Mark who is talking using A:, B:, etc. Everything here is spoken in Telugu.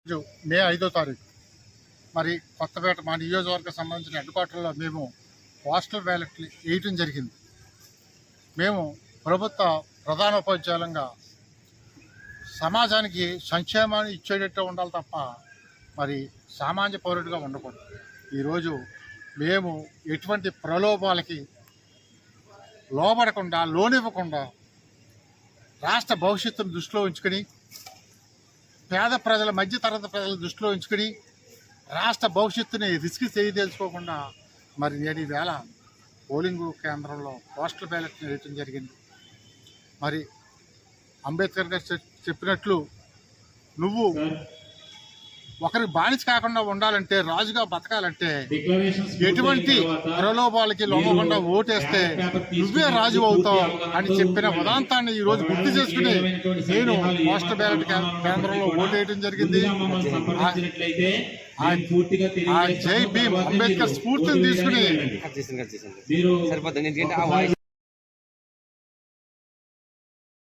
A: మే 5వ తారీఖు మరి కొత్తపేట మా నియోజకవర్గం సంబంధించిన హెడ్ క్వార్టర్లో మేము పోస్టల్ బ్యాలెట్లు వేయటం జరిగింది. మేము ప్రభుత్వ ప్రధానోపాధ్యాయులంగా సమాజానికి సంక్షేమాన్ని ఇచ్చేటట్టు ఉండాలి తప్ప మరి సామాన్య పౌరుడిగా ఉండకూడదు. ఈరోజు మేము ఎటువంటి ప్రలోభాలకి లోబడకుండా లోనివ్వకుండా రాష్ట్ర భవిష్యత్తును దృష్టిలో ఉంచుకొని పేద ప్రజల మధ్యతరగతి ప్రజల దృష్టిలో ఉంచుకొని రాష్ట్ర భవిష్యత్తుని రిస్క్ చేయదలుచుకోకుండా మరి నేడు ఈవేళ పోలింగ్ కేంద్రంలో పోస్టల్ బ్యాలెట్ వేయటం జరిగింది. మరి అంబేద్కర్ గారు చెప్పినట్లు నువ్వు ఒకరి బానిస కాకుండా ఉండాలంటే, రాజుగా బతకాలంటే ఎటువంటి ప్రలోభాలకి లొంగకుండా ఓటేస్తే నువ్వే రాజు అవుతావు అని చెప్పిన ఉదాంతాన్ని ఈరోజు గుర్తు చేసుకుని నేను పోస్టల్ బ్యాలెట్ కేంద్రంలో ఓటేయడం జరిగింది. జై భీమ్ అంబేద్కర్ స్ఫూర్తిని తీసుకుని